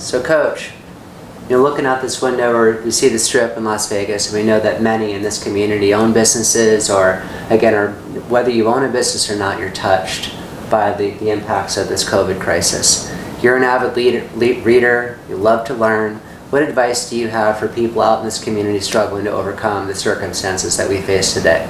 So Coach, looking out this window, or we see the Strip in Las Vegas, and we know that many in this community own businesses, or again, whether you own a business or not, you're touched by the impacts of this COVID crisis. You're an avid reader, you love to learn. What advice do you have for people out in this community struggling to overcome the circumstances that we face today?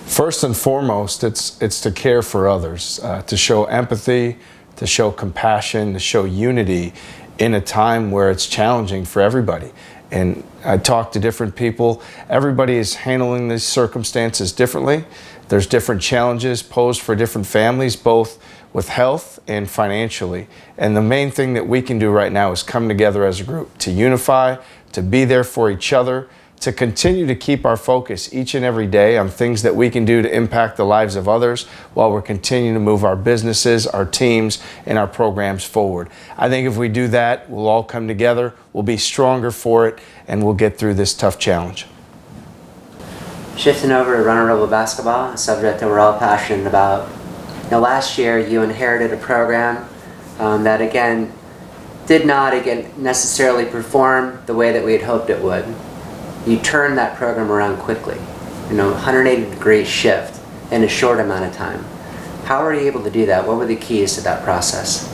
First and foremost, it's to care for others, to show empathy, to show compassion, to show unity in a time where it's challenging for everybody. And I talk to different people. Everybody is handling these circumstances differently. There's different challenges posed for different families, both with health and financially. And the main thing that we can do right now is come together as a group to unify, to be there for each other, to continue to keep our focus each and every day on things that we can do to impact the lives of others while we're continuing to move our businesses, our teams, and our programs forward. I think if we do that, we'll all come together, we'll be stronger for it, and we'll get through this tough challenge. Shifting over to Runnin basketball, a subject that we're all passionate about. Last year you inherited a program that did not necessarily perform the way that we had hoped it would. You turned that program around quickly, 180-degree shift in a short amount of time. How were you able to do that? What were the keys to that process?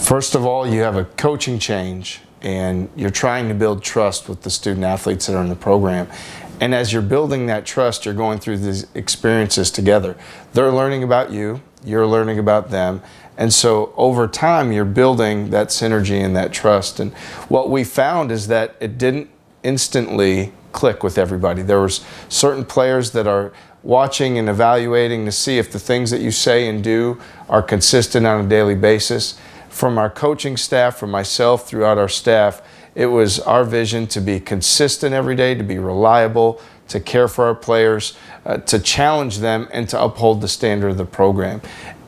First of all, you have a coaching change, and you're trying to build trust with the student athletes that are in the program. And as you're building that trust, you're going through these experiences together. They're learning about you, you're learning about them. And so over time, you're building that synergy and that trust. And what we found is that it didn't instantly click with everybody. There was certain players that are watching and evaluating to see if the things that you say and do are consistent on a daily basis. From our coaching staff, from myself, throughout our staff, it was our vision to be consistent every day, to be reliable, to care for our players, to challenge them, and to uphold the standard of the program.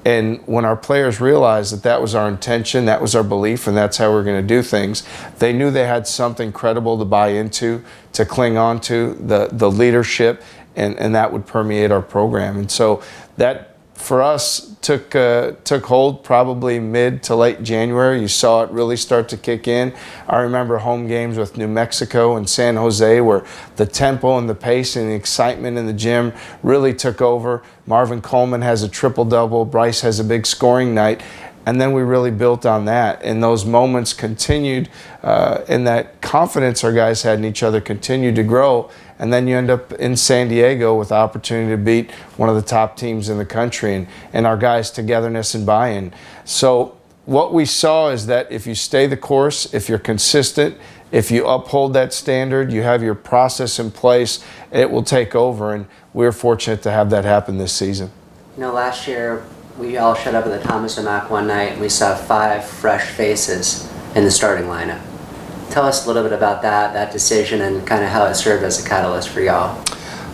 And when our players realized that that was our intention, that was our belief, and that's how we're going to do things, they knew they had something credible to buy into, to cling on to, the leadership, and that would permeate our program. And so that, for us, took hold probably mid to late January. You saw it really start to kick in. I remember home games with New Mexico and San Jose where the tempo and the pace and the excitement in the gym really took over. Marvin Coleman has a triple-double. Bryce has a big scoring night. And then we really built on that. And those moments continued, and that confidence our guys had in each other continued to grow. And then you end up in San Diego with the opportunity to beat one of the top teams in the country, and our guys' togetherness and buy-in. So what we saw is that if you stay the course, if you're consistent, if you uphold that standard, you have your process in place, it will take over. And we're fortunate to have that happen this season. Last year, we all showed up at the Thomas and Mack one night and we saw 5 fresh faces in the starting lineup. Tell us a little bit about that decision, and kind of how it served as a catalyst for y'all.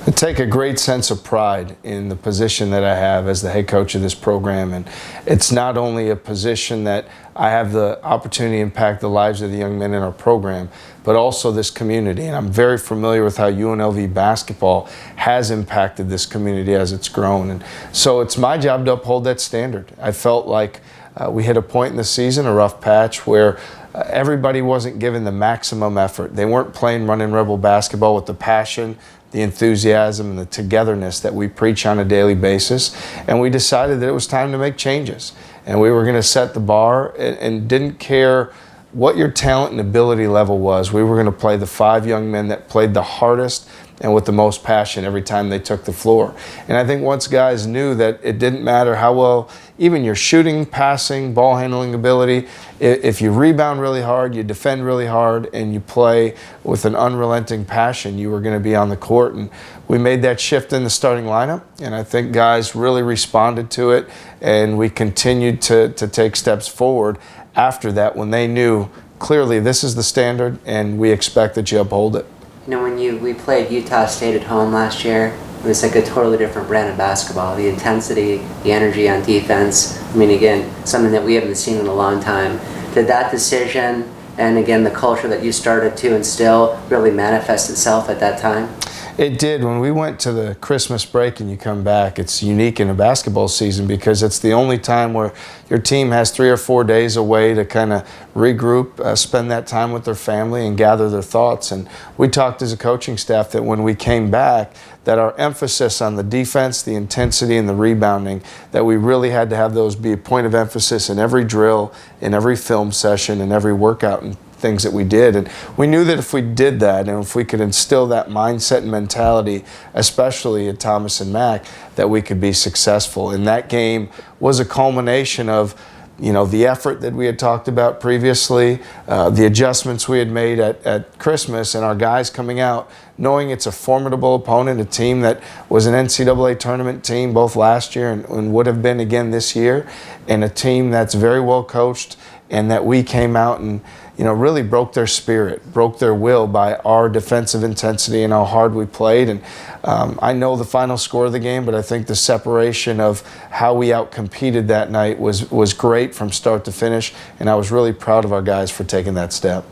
I take a great sense of pride in the position that I have as the head coach of this program. And it's not only a position that I have the opportunity to impact the lives of the young men in our program, but also this community. And I'm very familiar with how UNLV basketball has impacted this community as it's grown. And so it's my job to uphold that standard. I felt like we hit a point in the season, a rough patch, where everybody wasn't given the maximum effort. They weren't playing Runnin Rebel basketball with the passion, the enthusiasm, and the togetherness that we preach on a daily basis. And we decided that it was time to make changes. And we were going to set the bar, and didn't care what your talent and ability level was. We were going to play the 5 young men that played the hardest and with the most passion every time they took the floor. And I think once guys knew that it didn't matter how well even your shooting, passing, ball handling ability, if you rebound really hard, you defend really hard, and you play with an unrelenting passion, you were going to be on the court. And we made that shift in the starting lineup, and I think guys really responded to it, and we continued to take steps forward after that when they knew clearly this is the standard and we expect that you uphold it. When we played Utah State at home last year, it was like a totally different brand of basketball. The intensity, the energy on defense, again, something that we haven't seen in a long time. Did that decision, and again, the culture that you started to instill, really manifest itself at that time? It did. When we went to the Christmas break and you come back, it's unique in a basketball season because it's the only time where your team has 3 or 4 days away to kind of regroup, spend that time with their family and gather their thoughts. And we talked as a coaching staff that when we came back, that our emphasis on the defense, the intensity, and the rebounding, that we really had to have those be a point of emphasis in every drill, in every film session, in every workout and things that we did. And we knew that if we did that and if we could instill that mindset and mentality, especially at Thomas and Mack, that we could be successful. And that game was a culmination of the effort that we had talked about previously, the adjustments we had made at Christmas, and our guys coming out knowing it's a formidable opponent, a team that was an NCAA tournament team both last year and would have been again this year, and a team that's very well coached, and that we came out and really broke their spirit, broke their will by our defensive intensity and how hard we played. And I know the final score of the game, but I think the separation of how we outcompeted that night was great from start to finish, and I was really proud of our guys for taking that step.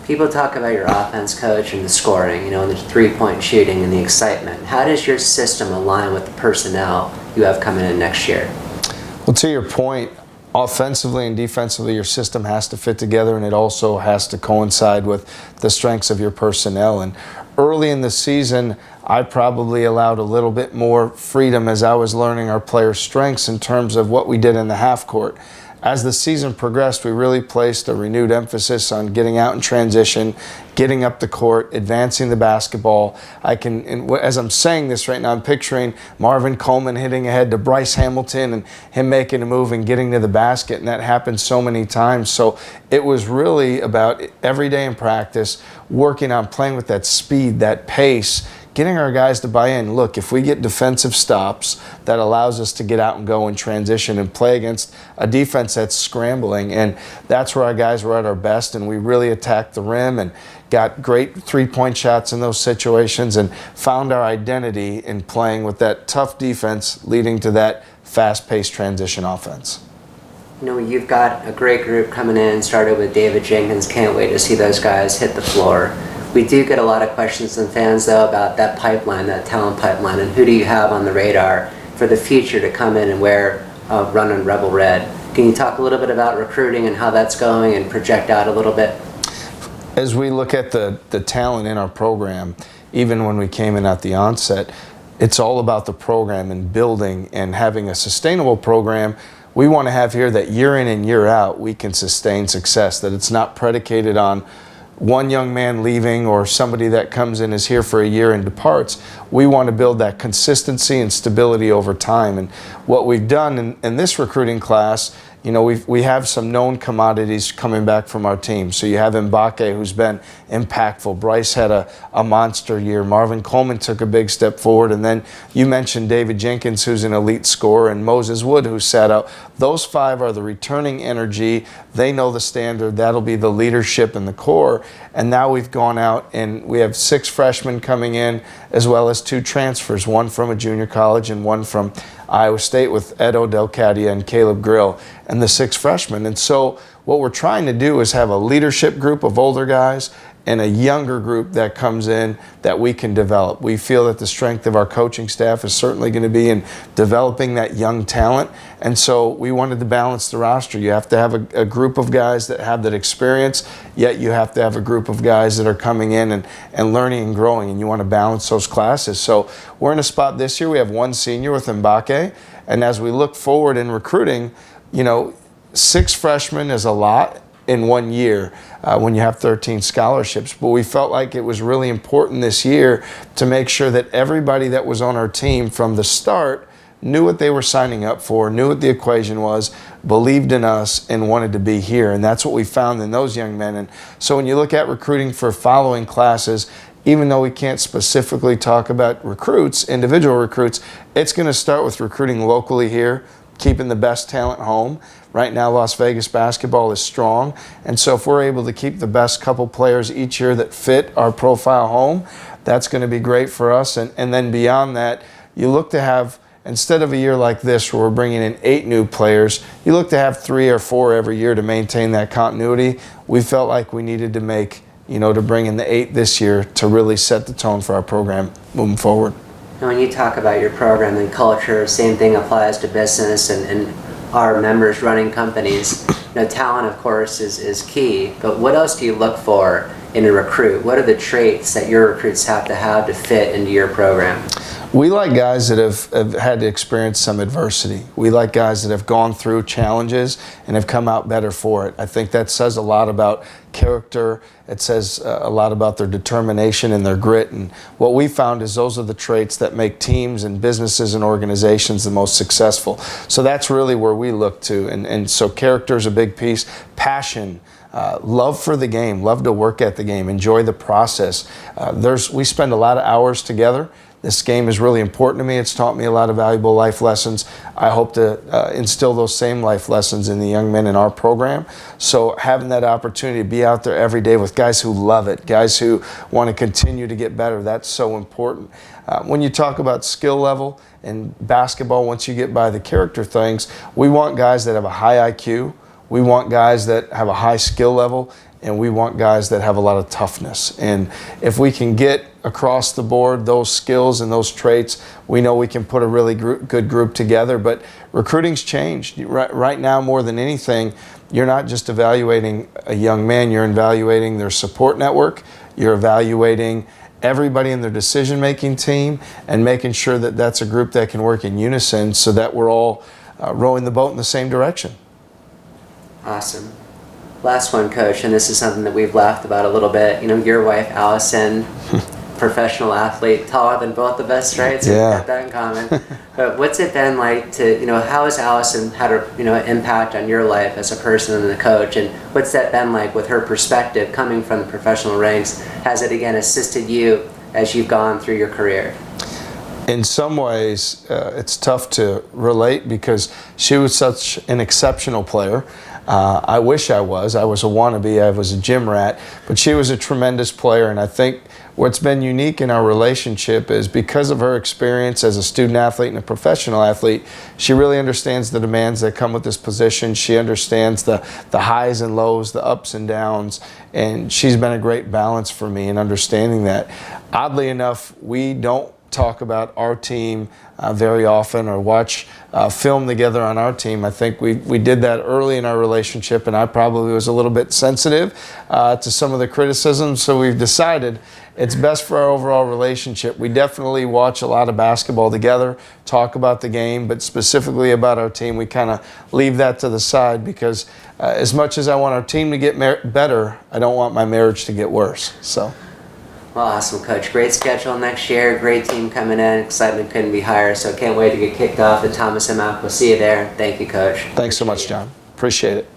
People talk about your offense, coach, and the scoring, and the three-point shooting and the excitement. How does your system align with the personnel you have coming in next year? Well, to your point, offensively and defensively, your system has to fit together, and it also has to coincide with the strengths of your personnel. And early in the season, I probably allowed a little bit more freedom as I was learning our players' strengths in terms of what we did in the half court. As the season progressed, we really placed a renewed emphasis on getting out in transition, getting up the court, advancing the basketball. As I'm saying this right now, I'm picturing Marvin Coleman hitting ahead to Bryce Hamilton and him making a move and getting to the basket, and that happened so many times. So it was really about every day in practice, working on playing with that speed, that pace, getting our guys to buy in. Look, if we get defensive stops, that allows us to get out and go and transition and play against a defense that's scrambling. And that's where our guys were at our best, and we really attacked the rim and got great three-point shots in those situations and found our identity in playing with that tough defense leading to that fast-paced transition offense. You've got a great group coming in, started with David Jenkins. Can't wait to see those guys hit the floor. We do get a lot of questions from fans, though, about that pipeline, that talent pipeline, and who do you have on the radar for the future to come in and wear Runnin Rebel Red? Can you talk a little bit about recruiting and how that's going and project out a little bit? As we look at the talent in our program, even when we came in at the onset, it's all about the program and building and having a sustainable program. We want to have here that year in and year out we can sustain success, that it's not predicated on one young man leaving or somebody that comes in is here for a year and departs. We want to build that consistency and stability over time. And what we've done in this recruiting class, we have some known commodities coming back from our team. So you have Mbake, who's been impactful. Bryce had a monster year. Marvin Coleman took a big step forward. And then you mentioned David Jenkins, who's an elite scorer, and Moses Wood, who sat out. Those 5 are the returning energy. They know the standard. That'll be the leadership and the core. And now we've gone out and we have 6 freshmen coming in, as well as 2 transfers, one from a junior college and one from Iowa State with Edo Delcadia and Caleb Grill, and the 6 freshmen. And so what we're trying to do is have a leadership group of older guys and a younger group that comes in that we can develop. We feel that the strength of our coaching staff is certainly going to be in developing that young talent. And so we wanted to balance the roster. You have to have a group of guys that have that experience, yet you have to have a group of guys that are coming in and learning and growing, and you want to balance those classes. So we're in a spot this year. We have 1 senior with Mbake, and as we look forward in recruiting, 6 freshmen is a lot in 1 year when you have 13 scholarships. But we felt like it was really important this year to make sure that everybody that was on our team from the start knew what they were signing up for, knew what the equation was, believed in us, and wanted to be here. And that's what we found in those young men. And so when you look at recruiting for following classes, even though we can't specifically talk about recruits, individual recruits, it's going to start with recruiting locally here, keeping the best talent home. Right now, Las Vegas basketball is strong, and so if we're able to keep the best couple players each year that fit our profile home, that's going to be great for us. And then beyond that, you look to have, instead of a year like this where we're bringing in 8 new players, you look to have 3 or 4 every year to maintain that continuity. We felt like we needed to make to bring in the 8 this year to really set the tone for our program moving forward. And when you talk about your program and culture, same thing applies to business and our members running companies. Talent, of course, is key, but what else do you look for in a recruit? What are the traits that your recruits have to fit into your program? We like guys that have had to experience some adversity. We like guys that have gone through challenges and have come out better for it. I think that says a lot about character. It says a lot about their determination and their grit. And what we found is those are the traits that make teams and businesses and organizations the most successful. So that's really where we look to. And so character is a big piece. Passion. Love for the game, love to work at the game, enjoy the process. We spend a lot of hours together. This game is really important to me. It's taught me a lot of valuable life lessons. I hope to instill those same life lessons in the young men in our program. So having that opportunity to be out there every day with guys who love it, guys who want to continue to get better, that's so important. When you talk about skill level in basketball, once you get by the character things, we want guys that have a high IQ. We want guys that have a high skill level, and we want guys that have a lot of toughness. And if we can get across the board those skills and those traits, we know we can put a really good group together. But recruiting's changed. Right now, more than anything, you're not just evaluating a young man, you're evaluating their support network, you're evaluating everybody in their decision-making team, and making sure that that's a group that can work in unison so that we're all rowing the boat in the same direction. Awesome. Last one, Coach, and this is something that we've laughed about a little bit. Your wife, Allison, professional athlete, taller than both of us, right? So Yeah. we've got that in common. But what's it been like to, how has Allison had an impact on your life as a person and a coach? And what's that been like with her perspective coming from the professional ranks? Has it, again, assisted you as you've gone through your career? In some ways, it's tough to relate because she was such an exceptional player. I wish I was. I was a wannabe. I was a gym rat. But she was a tremendous player, and I think what's been unique in our relationship is because of her experience as a student athlete and a professional athlete, she really understands the demands that come with this position. She understands the highs and lows, the ups and downs, and she's been a great balance for me in understanding that. Oddly enough, we don't talk about our team very often or watch film together on our team. I think we did that early in our relationship, and I probably was a little bit sensitive to some of the criticisms, so we've decided it's best for our overall relationship. We definitely watch a lot of basketball together, talk about the game, but specifically about our team, we kind of leave that to the side because as much as I want our team to get better, I don't want my marriage to get worse. So. Well, awesome, Coach. Great schedule next year. Great team coming in. Excitement couldn't be higher. So can't wait to get kicked off at Thomas and Mack. We'll see you there. Thank you, Coach. Thanks so much, John. Appreciate it.